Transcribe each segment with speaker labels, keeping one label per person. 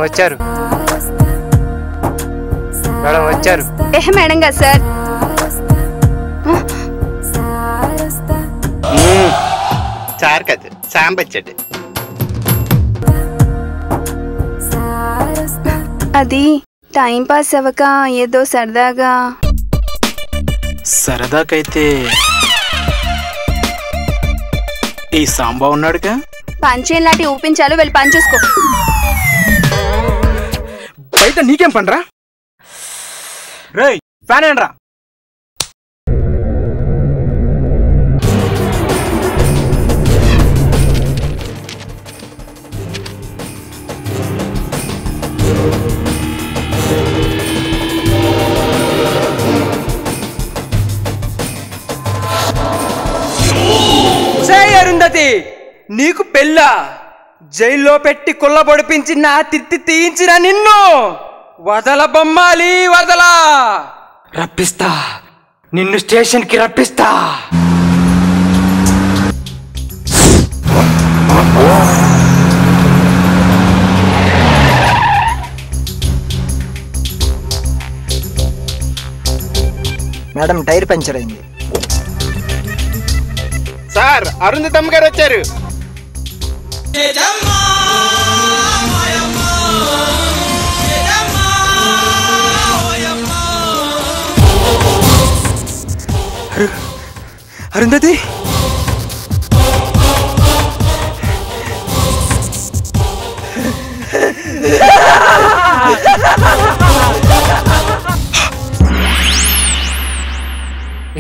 Speaker 1: వచ్చారు. మేడం వచ్చారు.
Speaker 2: మేడం గారు సార్.
Speaker 3: సార్ కాదు, సాంబచ్చాడు.
Speaker 2: అది టైం పాస్ అవ్వక ఏదో సరదాగా.
Speaker 4: సరదాకైతే ఈ సాంబా ఉన్నాడుగా.
Speaker 2: పంచేం లాంటి ఊపించాలు వెళ్ళి పని చూసుకో.
Speaker 4: బయట నీకేం పనిరా? రేయ్ ఫ్యాన్ ఏంట్రా?
Speaker 5: అరుంధతి, నీకు పెళ్ళ జైల్లో పెట్టి కుళ్ళబొడిపించి నా తిత్తి తీయించిన నిన్ను వదల బొమ్మాలి, వదలా. రప్పిస్తా, నిన్ను స్టేషన్కి రప్పిస్తా.
Speaker 6: మేడం టైర్ పంచర్ అయింది.
Speaker 3: సార్, అరుంధతమ్మ గారు వచ్చారు.
Speaker 5: అరుంధతి,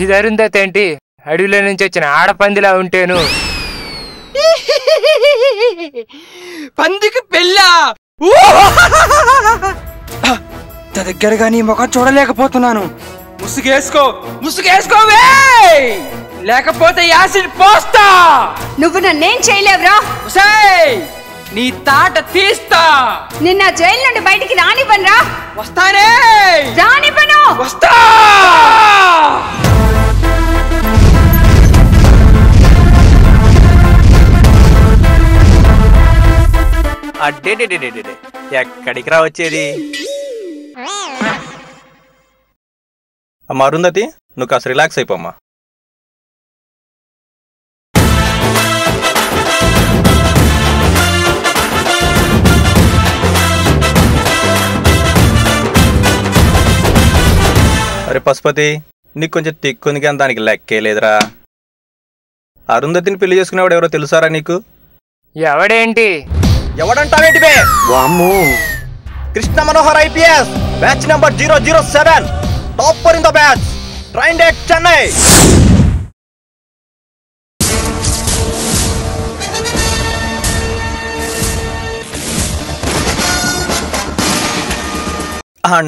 Speaker 1: ఇది అరుంధతి ఏంటి? అడవిలో నుంచి వచ్చిన ఆడపందిలా ఉంటేను.
Speaker 5: పందికి పెళ్ళ దగ్గరగా నీ ముఖం చూడలేకపోతున్నాను. ముసుగేసుకో, ముసుగేసుకోవే, లేకపోతే యాసిడ్ పోస్తా.
Speaker 2: నువ్వు నన్నేం చేయలేవురా.
Speaker 5: నీ తాట తీస్తా.
Speaker 2: నిన్న జైలు నుండి బయటికి రానివ్వనురా.
Speaker 5: వస్తానే,
Speaker 2: రానివ్వను.
Speaker 5: వస్తా.
Speaker 3: అడ్డే ఎక్కడికి రా వచ్చేది? అమ్మా అరుంధతి, నువ్వు కాస్త రిలాక్స్ అయిపోమ్మా. అరే పశుపతి, నీకు కొంచెం తిక్కుంది కానీ దానికి లెక్కే లేదురా. అరుంధతిని పెళ్లి చేసుకునేవాడు ఎవరో తెలుసారా నీకు?
Speaker 1: ఎవడేంటి?
Speaker 3: ఎవడంటావేంటి బే? వామ్మో, Krishna Manohar IPS, batch number 007, topper in the batch, trained at Chennai.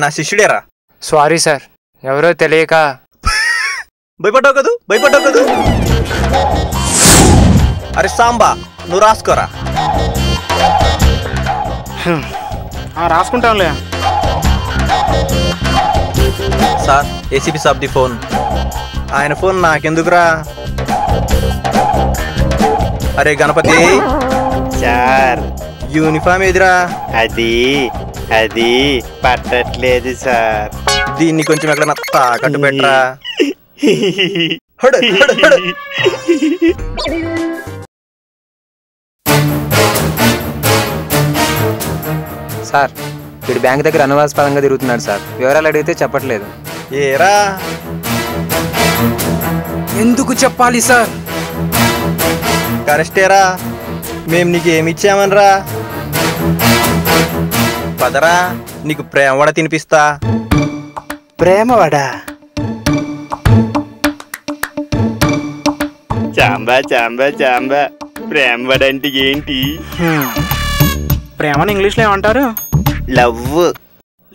Speaker 3: నా శిష్యుడేరా.
Speaker 1: సారీ సార్, ఎవరో తెలియక.
Speaker 3: భయపడ్డావు కదూ, భయపడ్డావు కదూ. అరే సాంబా, నువ్వు రాసుకోరా.
Speaker 4: రాసుకుంటాంలే
Speaker 3: sir. ACP saab the phone. ఆయన ఫోన్ నాకెందుకురా? అరే గణపతి
Speaker 7: సార్,
Speaker 3: యూనిఫామ్ ఏదిరా?
Speaker 7: అది పట్టట్లేదు సార్.
Speaker 3: దీన్ని కొంచెం ఎక్కడ తాకట్టు పెట్టరా.
Speaker 8: సార్, వీడు బ్యాంక్ దగ్గర అనవాస్పదంగా తిరుగుతున్నాడు సార్. వివరాలు అడిగితే చెప్పట్లేదు.
Speaker 3: ఏరా?
Speaker 5: ఎందుకు చెప్పాలి సార్?
Speaker 3: కరెస్టేరా, మేము నీకు ఏమి ఇచ్చామనరా? పదరా, నీకు ప్రేమ వడ తినిపిస్తా.
Speaker 7: ప్రేమవాడా? చాంబా చాంబా చాంబా, ప్రేమవాడంటే ఏంటి?
Speaker 4: ప్రేమని ఇంగ్లీష్లో ఏమంటారు?
Speaker 7: లవ్.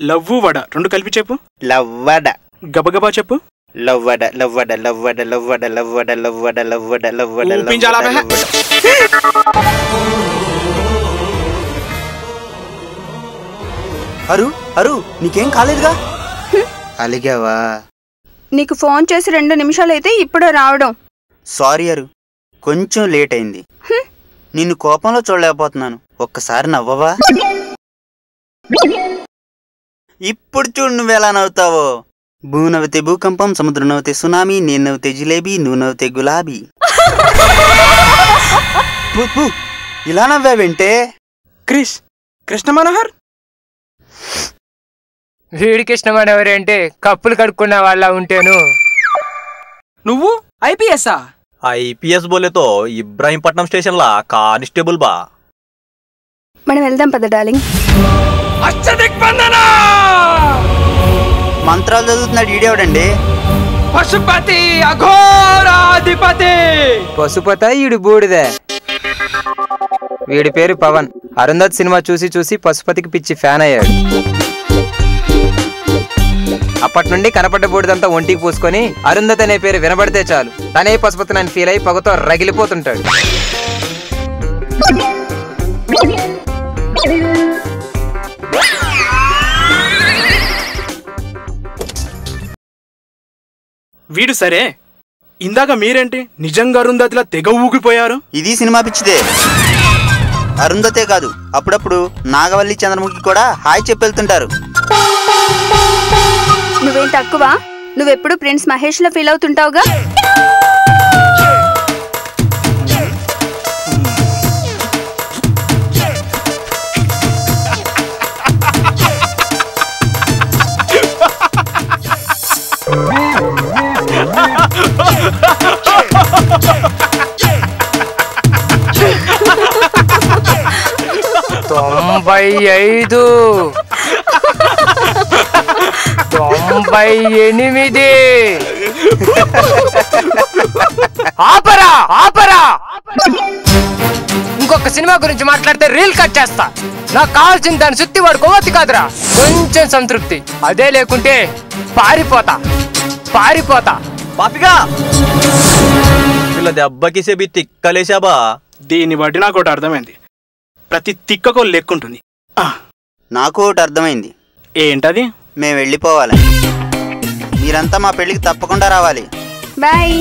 Speaker 4: లవ్వు వడ రెండు కలిపి చెప్పు.
Speaker 7: లవ్వడ.
Speaker 4: గబగబా చెప్పు.
Speaker 7: లవ్వడ లవ్వడ లవ్వడ లవ్వడ లవ్వడ లవ్వడ లవ్వడ లవ్వడ
Speaker 4: లవ్వడ.
Speaker 6: అరు అరు, నీకేం కాలేదుగా? అలిగావా?
Speaker 2: నీకు ఫోన్ చేసి 2 నిమిషాలైతే ఇప్పుడే రావడం.
Speaker 6: సారీ అరు, కొంచెం లేట్ అయింది. నిన్ను కోపంలో చూడలేకపోతున్నాను. ఒక్కసారి నవ్వవా? ఇప్పుడు చూడు నువ్వెలా నవ్వుతావో. భూ నవ్వితే భూకంపం, సముద్రం నవ్వితే సునామీ, నేను నవ్వితే జిలేబీ, నువ్వు నవ్వితే గులాబీ. ఇలా నవ్వావంటే?
Speaker 5: కృష్ణ మనోహర్
Speaker 1: వీడికి ఇష్టమైన ఎవరంటే కప్పులు కడుక్కున్న వాళ్ళ ఉంటేను.
Speaker 5: నువ్వు ఐపీఎస్ఆ?
Speaker 3: ఐపీఎస్ బోలేతో ఇబ్రాహీంపట్నం స్టేషన్ లా కానిస్టేబుల్ బా.
Speaker 2: మనం వెళ్దాం పద డార్లింగ్.
Speaker 6: మంత్రాలు చదువుతున్నాడు ఈడేవడండి?
Speaker 5: పశుపతి అఘోరాధిపతి.
Speaker 8: పశుపత ఈడు బూడిదే. వీడి పేరు పవన్. అరుంధత్ సినిమా చూసి చూసి పశుపతికి పిచ్చి ఫ్యాన్ అయ్యాడు. అప్పటి నుండి కనపడ్డ బూడిదంతా ఒంటికి పూసుకొని అరుంధత్ అనే పేరు వినబడితే చాలు తనే పశుపతి అని ఫీల్ అయి పొగతో రగిలిపోతుంటాడు.
Speaker 4: వీడు సరే, ఇందాక మీరేంటి నిజంగా అరుంధతిలా తెగ ఊగిపోయారు?
Speaker 6: ఇది సినిమా పిచ్చిదే. అరుంధతే కాదు, అప్పుడప్పుడు నాగవల్లి చంద్రముఖి కూడా హాయ్ చెప్పెళ్తుంటారు.
Speaker 2: నువ్వేం తక్కువ? నువ్వెప్పుడు ప్రిన్స్ మహేష్ లో ఫీల్ అవుతుంటావుగా.
Speaker 1: తొంభై 98. ఆపరా ఆపరా. ఇంకొక సినిమా గురించి మాట్లాడితే రీల్ కట్ చేస్తా. నాకు కావాల్సిన దాని సుత్తి వాడు కొవ్వొత్తి కాదురా, కొంచెం సంతృప్తి. అదే లేకుంటే పారిపోతా.
Speaker 3: పాపిగా వీళ్ళ దెబ్బకి సేబి తిక్కలేశాబా.
Speaker 4: దీన్ని బట్టి నాకు ఒకటి అర్థమైంది, ప్రతి తిక్కకో లెక్కుంటుంది.
Speaker 6: నాకు ఒకటి అర్థమైంది.
Speaker 4: ఏంటది?
Speaker 6: మేము వెళ్ళిపోవాలి. మీరంతా మా పెళ్లికి తప్పకుండా రావాలి.
Speaker 2: బాయ్.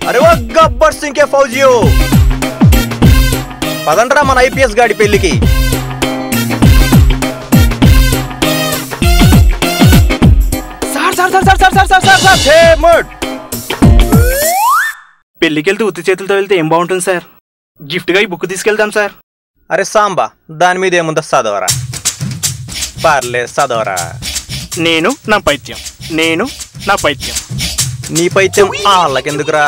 Speaker 3: అరే ఓ గబ్బర్ సింగ్ కే ఫౌజియో, పదండ్రా మన ఐపీఎస్ గాడి పెళ్లికి.
Speaker 4: పెళ్లికెళ్తూ ఉత్తి చేతులతో వెళ్తే ఏం బాగుంటుంది సార్? గిఫ్ట్ గా ఈ బుక్ తీసుకెళ్తాం సార్.
Speaker 3: అరే సాంబా, దాని మీద ఏముందో చదవరా. పర్లేదు చదవరా.
Speaker 4: నేను నా పైత్యం, నేను నా పైత్యం.
Speaker 3: నీ పైత్యం వాళ్ళకెందుకురా?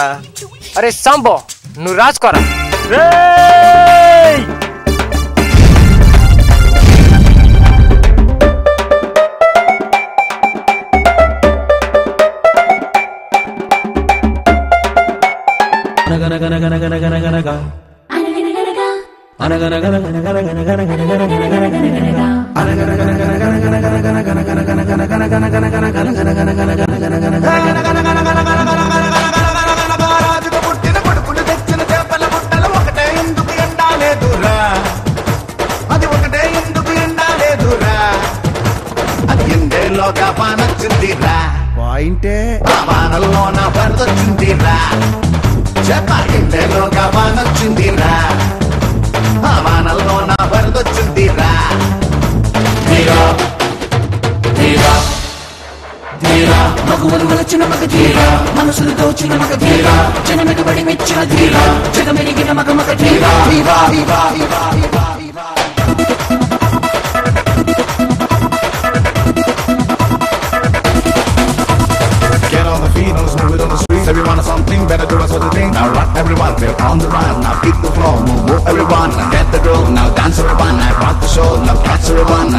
Speaker 1: అరే సాంబో, నువ్వు రాసుకోరా.
Speaker 9: మనసులు దోచిన మగ ధీరా, జనమెగబడి మెచ్చిన ధీరా, జగమెరిగిన మగ మగ ధీరా. Get on the feet, on the smooth on the streets. Everyone has something better, do us what they think. Now rock everyone, we're on the run. Now beat the floor, move everyone. Get the groove, now dance everyone. Now rock the show, now catch everyone.